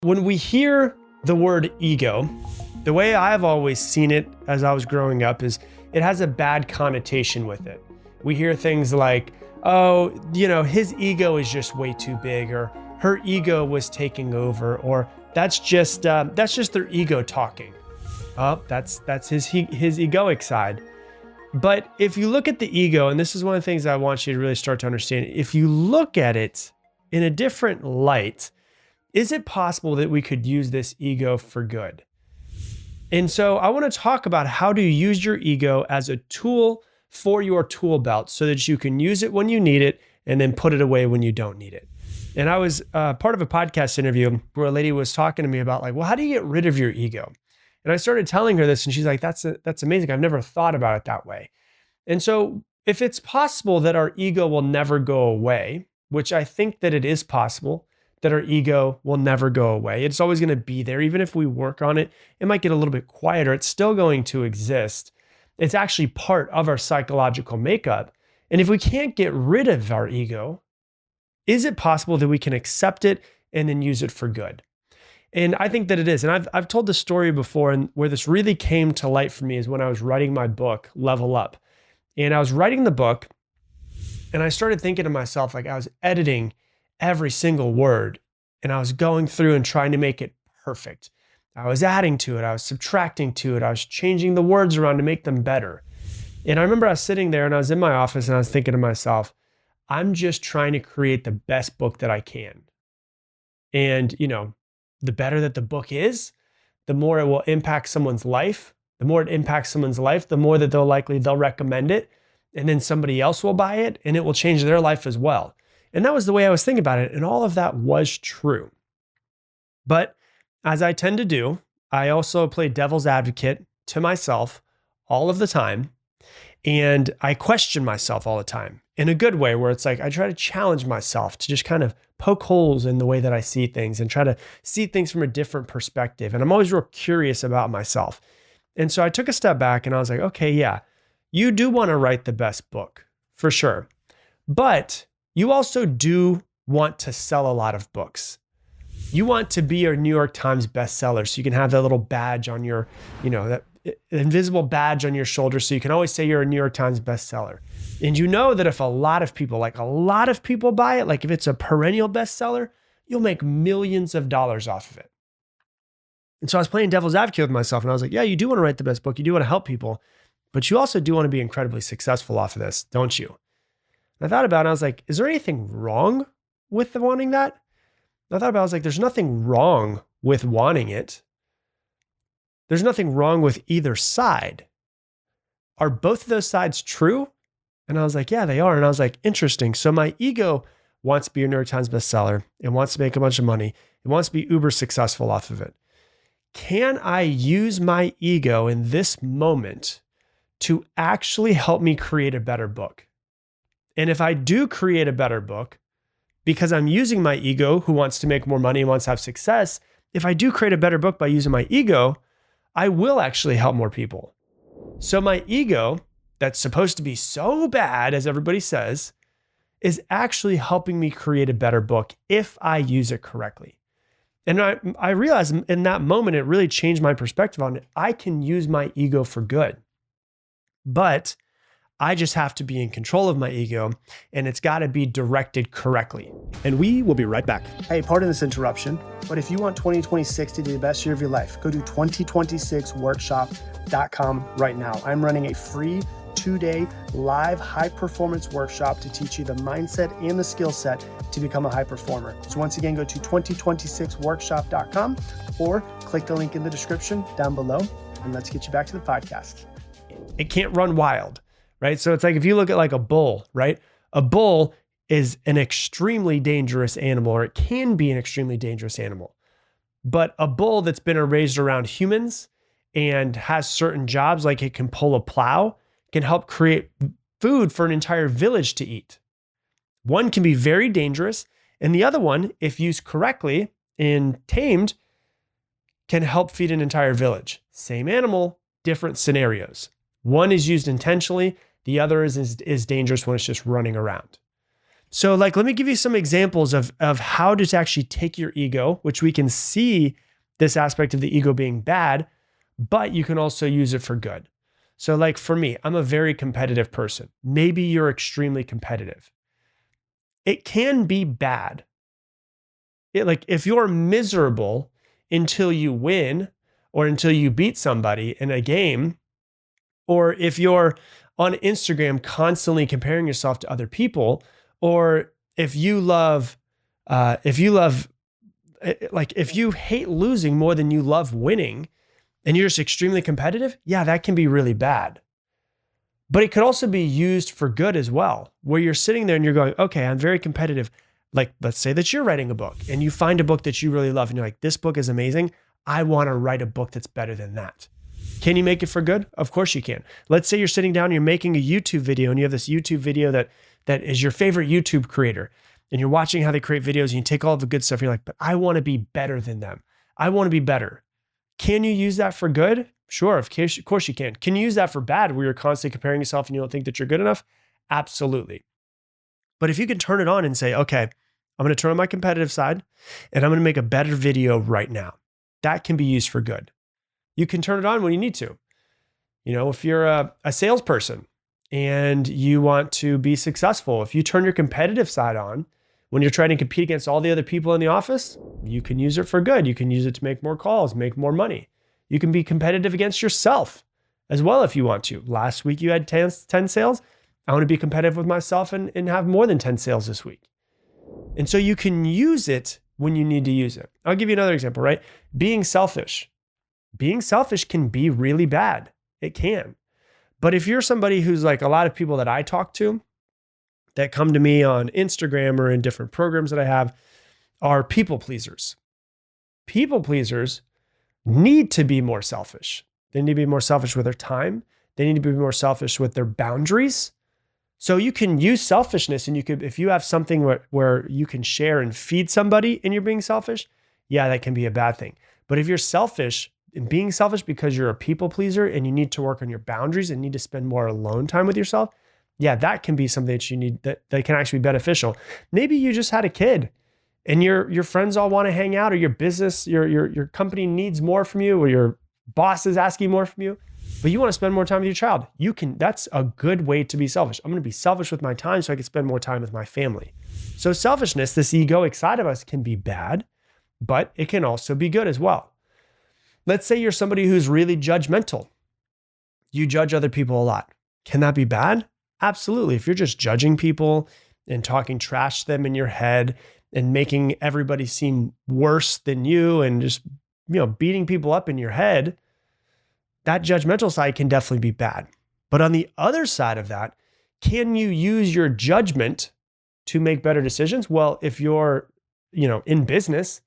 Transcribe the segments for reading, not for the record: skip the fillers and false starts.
When we hear the word ego, the way I've always seen it as I was growing up is it has a bad connotation with it. We hear things like, oh, his ego is just way too big, or her ego was taking over, or that's just their ego talking. Oh, that's his egoic side. But if you look at the ego, and this is one of the things I want you to really start to understand, if you look at it in a different light, is it possible that we could use this ego for good? And so I want to talk about how to use your ego as a tool for your tool belt so that you can use it when you need it and then put it away when you don't need it. And I was part of a podcast interview where a lady was talking to me about well, how do you get rid of your ego? And I started telling her this and she's like, that's amazing. I've never thought about it that way. And so if it's possible that our ego will never go away, which I think that it is possible, that our ego will never go away. It's always going to be there. Even if we work on it, it might get a little bit quieter. It's still going to exist. It's actually part of our psychological makeup. And if we can't get rid of our ego, is it possible that we can accept it and then use it for good? And I think that it is. And I've told this story before, and where this really came to light for me is when I was writing my book, Level Up. And I was writing the book and I started thinking to myself, I was editing every single word, and I was going through and trying to make it perfect. I was adding to it. I was subtracting to it. I was changing the words around to make them better. And I remember I was sitting there and I was in my office and I was thinking to myself, I'm just trying to create the best book that I can. And, the better that the book is, the more it will impact someone's life. The more it impacts someone's life, the more that they'll recommend it. And then somebody else will buy it and it will change their life as well. And that was the way I was thinking about it. And all of that was true. But as I tend to do, I also play devil's advocate to myself all of the time. And I question myself all the time in a good way, where it's I try to challenge myself to just kind of poke holes in the way that I see things and try to see things from a different perspective. And I'm always real curious about myself. And so I took a step back and I was like, okay, yeah, you do want to write the best book for sure. But you also do want to sell a lot of books. You want to be a New York Times bestseller so you can have that little badge on your, that invisible badge on your shoulder so you can always say you're a New York Times bestseller. And you know that if a lot of people buy it, if it's a perennial bestseller, you'll make millions of dollars off of it. And so I was playing devil's advocate with myself and I was like, yeah, you do want to write the best book. You do want to help people, but you also do want to be incredibly successful off of this, don't you? I thought about it and I was like, is there anything wrong with wanting that? And I thought about it, I was like, there's nothing wrong with wanting it. There's nothing wrong with either side. Are both of those sides true? And I was like, yeah, they are. And I was like, interesting. So my ego wants to be a New York Times bestseller. It wants to make a bunch of money. It wants to be uber successful off of it. Can I use my ego in this moment to actually help me create a better book? And if I do create a better book, because I'm using my ego, who wants to make more money and wants to have success, if I do create a better book by using my ego, I will actually help more people. So my ego, that's supposed to be so bad, as everybody says, is actually helping me create a better book if I use it correctly. And I realized in that moment, it really changed my perspective on it. I can use my ego for good, but I just have to be in control of my ego, and it's got to be directed correctly. And we will be right back. Hey, pardon this interruption, but if you want 2026 to be the best year of your life, go to 2026workshop.com right now. I'm running a free 2-day live high performance workshop to teach you the mindset and the skill set to become a high performer. So once again, go to 2026workshop.com or click the link in the description down below, and let's get you back to the podcast. It can't run wild. Right? So it's if you look at a bull, right? A bull is an extremely dangerous animal, or it can be an extremely dangerous animal. But a bull that's been raised around humans and has certain jobs, like it can pull a plow, can help create food for an entire village to eat. One can be very dangerous, and the other one, if used correctly and tamed, can help feed an entire village. Same animal, different scenarios. One is used intentionally. The other is dangerous when it's just running around. So like, let me give you some examples of how to actually take your ego, which we can see this aspect of the ego being bad, but you can also use it for good. So like for me, I'm a very competitive person. Maybe you're extremely competitive. It can be bad. Like if you're miserable until you win or until you beat somebody in a game, or if you're on Instagram constantly comparing yourself to other people, or if you love, if you hate losing more than you love winning and you're just extremely competitive, yeah, that can be really bad. But it could also be used for good as well, where you're sitting there and you're going, okay, I'm very competitive. Like, let's say that you're writing a book and you find a book that you really love and you're like, this book is amazing. I want to write a book that's better than that. Can you make it for good? Of course you can. Let's say you're sitting down, you're making a YouTube video and you have this YouTube video that is your favorite YouTube creator and you're watching how they create videos and you take all the good stuff. And you're like, but I want to be better than them. I want to be better. Can you use that for good? Sure, of course you can. Can you use that for bad where you're constantly comparing yourself and you don't think that you're good enough? Absolutely. But if you can turn it on and say, okay, I'm going to turn on my competitive side and I'm going to make a better video right now. That can be used for good. You can turn it on when you need to. You know, if you're a salesperson and you want to be successful, if you turn your competitive side on when you're trying to compete against all the other people in the office, you can use it for good. You can use it to make more calls, make more money. You can be competitive against yourself as well if you want to. Last week you had 10 sales. I want to be competitive with myself and have more than 10 sales this week. And so you can use it when you need to use it. I'll give you another example, right? Being selfish. Being selfish can be really bad. It can. But if you're somebody who's like a lot of people that I talk to that come to me on Instagram or in different programs that I have are people pleasers. People pleasers need to be more selfish. They need to be more selfish with their time. They need to be more selfish with their boundaries. So you can use selfishness and you could, if you have something where you can share and feed somebody and you're being selfish, yeah, that can be a bad thing. But if you're selfish and being selfish because you're a people pleaser and you need to work on your boundaries and need to spend more alone time with yourself, yeah, that can be something that you need that can actually be beneficial. Maybe you just had a kid and your friends all want to hang out, or your business, your company needs more from you, or your boss is asking more from you, but you want to spend more time with your child. That's a good way to be selfish. I'm going to be selfish with my time so I can spend more time with my family. So selfishness, this egoic side of us, can be bad, but it can also be good as well. Let's say you're somebody who's really judgmental. You judge other people a lot. Can that be bad? Absolutely. If you're just judging people and talking trash to them in your head and making everybody seem worse than you and just, beating people up in your head, that judgmental side can definitely be bad. But on the other side of that, can you use your judgment to make better decisions? Well, if you're, in business,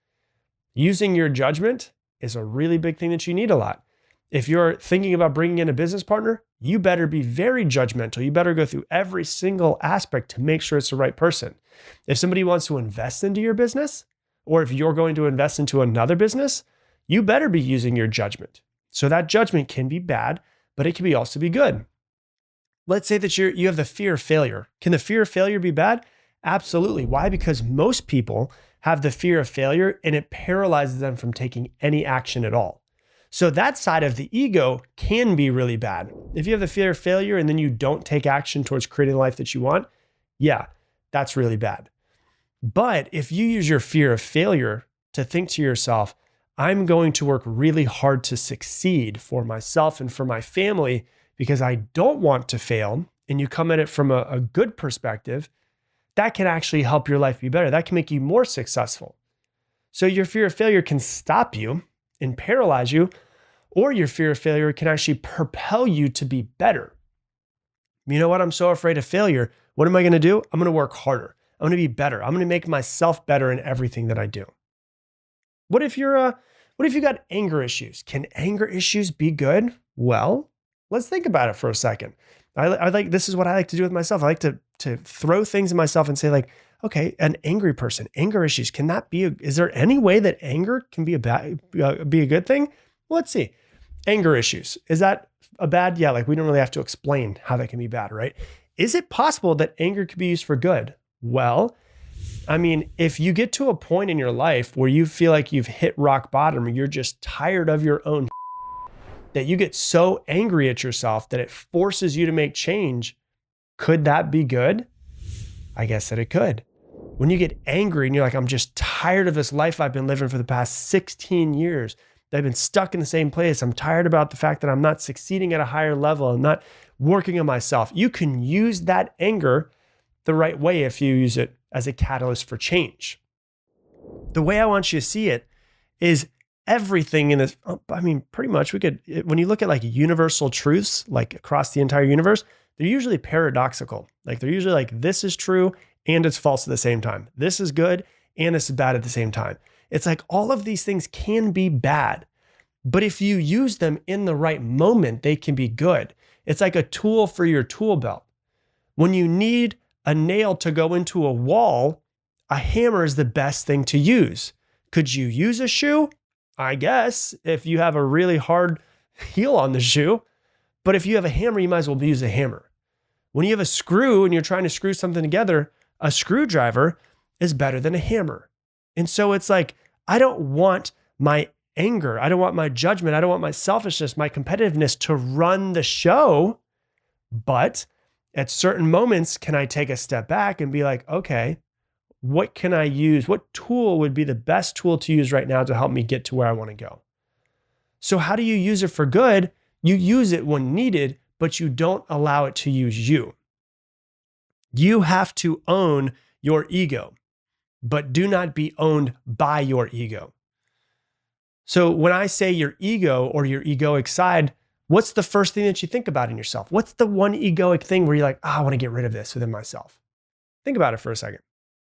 using your judgment is a really big thing that you need a lot. If you're thinking about bringing in a business partner, you better be very judgmental. You better go through every single aspect to make sure it's the right person. If somebody wants to invest into your business, or if you're going to invest into another business, you better be using your judgment. So that judgment can be bad, but it can also be good. Let's say that you have the fear of failure. Can the fear of failure be bad? Absolutely. Why? Because most people have the fear of failure and it paralyzes them from taking any action at all. So that side of the ego can be really bad. If you have the fear of failure and then you don't take action towards creating the life that you want, yeah, that's really bad. But if you use your fear of failure to think to yourself, I'm going to work really hard to succeed for myself and for my family because I don't want to fail, and you come at it from a good perspective, that can actually help your life be better. That can make you more successful. So your fear of failure can stop you and paralyze you, or your fear of failure can actually propel you to be better. You know what? I'm so afraid of failure. What am I going to do? I'm going to work harder. I'm going to be better. I'm going to make myself better in everything that I do. What if you got anger issues? Can anger issues be good? Well, let's think about it for a second. This is what I like to do with myself. I like to throw things at myself and say like, okay, an angry person, anger issues, can that be, is there any way that anger can be a good thing? Well, let's see. Anger issues. Is that a bad? Yeah, like we don't really have to explain how that can be bad, right? Is it possible that anger could be used for good? Well, I mean, if you get to a point in your life where you feel like you've hit rock bottom, or you're just tired of your own, that you get so angry at yourself that it forces you to make change, could that be good? I guess that it could. When you get angry and you're like, I'm just tired of this life I've been living for the past 16 years. I've been stuck in the same place. I'm tired about the fact that I'm not succeeding at a higher level. I'm not working on myself. You can use that anger the right way if you use it as a catalyst for change. The way I want you to see it is everything in this, I mean, pretty much when you look at like universal truths, like across the entire universe, they're usually paradoxical. Like they're usually like, this is true and it's false at the same time. This is good and this is bad at the same time. It's like all of these things can be bad, but if you use them in the right moment, they can be good. It's like a tool for your tool belt. When you need a nail to go into a wall, a hammer is the best thing to use. Could you use a shoe? I guess if you have a really hard heel on the shoe, but if you have a hammer, you might as well use a hammer. When you have a screw and you're trying to screw something together, a screwdriver is better than a hammer. And so it's like, I don't want my anger, I don't want my judgment, I don't want my selfishness, my competitiveness to run the show. But at certain moments, can I take a step back and be like, okay, what can I use? What tool would be the best tool to use right now to help me get to where I want to go? So how do you use it for good? You use it when needed, but you don't allow it to use you. You have to own your ego, but do not be owned by your ego. So when I say your ego or your egoic side, what's the first thing that you think about in yourself? What's the one egoic thing where you're like, I want to get rid of this within myself? Think about it for a second.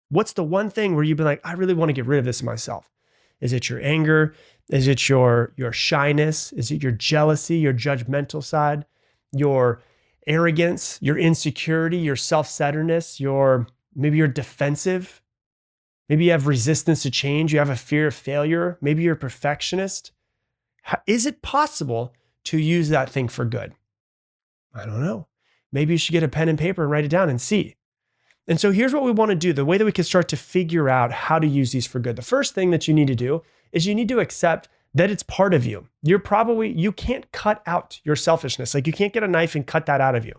What's the one thing where you've been like, I really want to get rid of this in myself? Is it your anger? Is it your shyness? Is it your jealousy, your judgmental side, your arrogance, your insecurity, your self-centeredness, maybe you're defensive? Maybe you have resistance to change. You have a fear of failure. Maybe you're a perfectionist. Is it possible to use that thing for good? I don't know. Maybe you should get a pen and paper and write it down and see. And so here's what we want to do. The way that we can start to figure out how to use these for good. The first thing that you need to do is you need to accept that it's part of you. You can't cut out your selfishness. Like you can't get a knife and cut that out of you.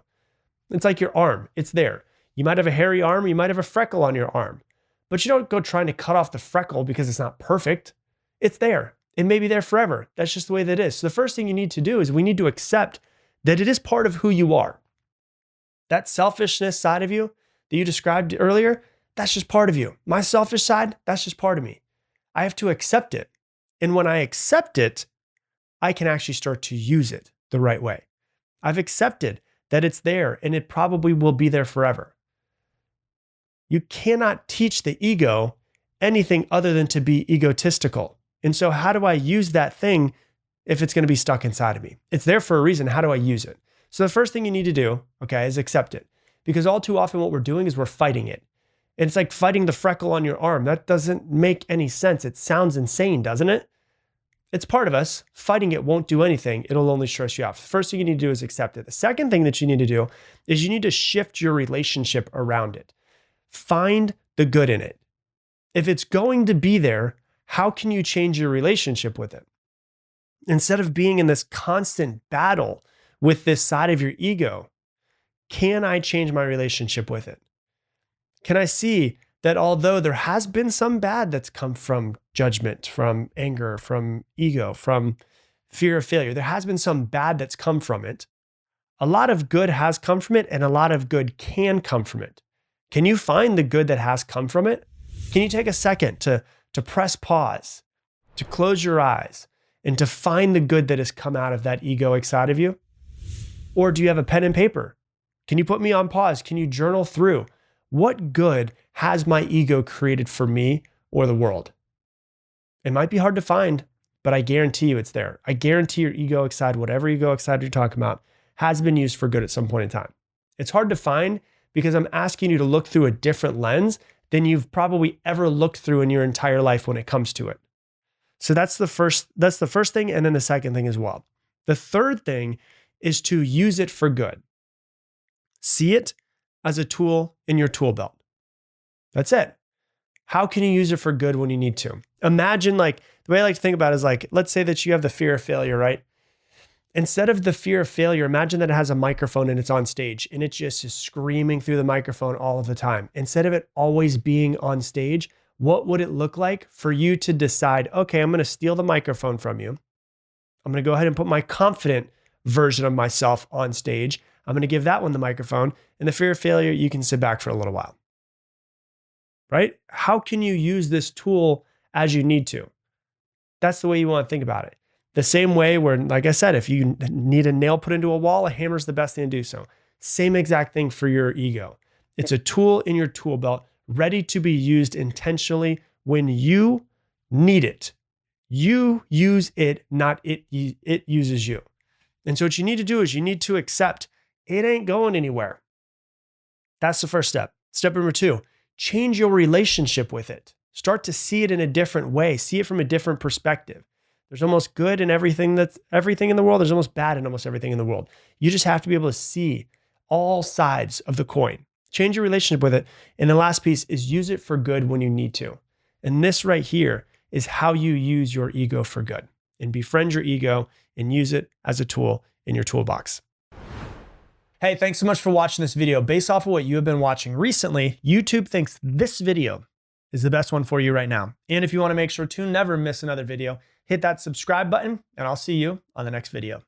It's like your arm. It's there. You might have a hairy arm. You might have a freckle on your arm, but you don't go trying to cut off the freckle because it's not perfect. It's there. It may be there forever. That's just the way that it is. So the first thing you need to do is we need to accept that it is part of who you are. That selfishness side of you that you described earlier, that's just part of you. My selfish side, that's just part of me. I have to accept it. And when I accept it, I can actually start to use it the right way. I've accepted that it's there and it probably will be there forever. You cannot teach the ego anything other than to be egotistical. And so how do I use that thing if it's going to be stuck inside of me? It's there for a reason. How do I use it? So the first thing you need to do, okay, is accept it. Because all too often what we're doing is we're fighting it. And it's like fighting the freckle on your arm. That doesn't make any sense. It sounds insane, doesn't it? It's part of us. Fighting it won't do anything. It'll only stress you out. The first thing you need to do is accept it. The second thing that you need to do is you need to shift your relationship around it. Find the good in it. If it's going to be there, how can you change your relationship with it? Instead of being in this constant battle with this side of your ego, can I change my relationship with it? Can I see that although there has been some bad that's come from judgment, from anger, from ego, from fear of failure, there has been some bad that's come from it. A lot of good has come from it and a lot of good can come from it. Can you find the good that has come from it? Can you take a second to press pause, to close your eyes, and to find the good that has come out of that egoic side of you? Or do you have a pen and paper? Can you put me on pause? Can you journal through what good has my ego created for me or the world? It might be hard to find, but I guarantee you it's there. I guarantee your egoic side, whatever egoic side you're talking about, has been used for good at some point in time. It's hard to find because I'm asking you to look through a different lens than you've probably ever looked through in your entire life when it comes to it. So that's the first thing, and then the second thing as well. The third thing is to use it for good. See it as a tool in your tool belt. That's it. How can you use it for good when you need to? Imagine, like, the way I like to think about it is like, let's say that you have the fear of failure, right? Instead of the fear of failure, imagine that it has a microphone and it's on stage and it just is screaming through the microphone all of the time. Instead of it always being on stage, what would it look like for you to decide, okay, I'm going to steal the microphone from you. I'm going to go ahead and put my confident version of myself on stage. I'm going to give that one the microphone, and the fear of failure, you can sit back for a little while. Right? How can you use this tool as you need to? That's the way you want to think about it. The same way where, like I said, if you need a nail put into a wall, a hammer is the best thing to do so. Same exact thing for your ego. It's a tool in your tool belt, ready to be used intentionally when you need it. You use it, not it uses you. And so what you need to do is you need to accept it ain't going anywhere. That's the first step. Step number 2, change your relationship with it. Start to see it in a different way. See it from a different perspective. There's almost good in everything in the world. There's almost bad in almost everything in the world. You just have to be able to see all sides of the coin. Change your relationship with it. And the last piece is use it for good when you need to. And this right here is how you use your ego for good, and befriend your ego and use it as a tool in your toolbox. Hey, thanks so much for watching this video. Based off of what you have been watching recently, YouTube thinks this video is the best one for you right now. And if you want to make sure to never miss another video, hit that subscribe button, and I'll see you on the next video.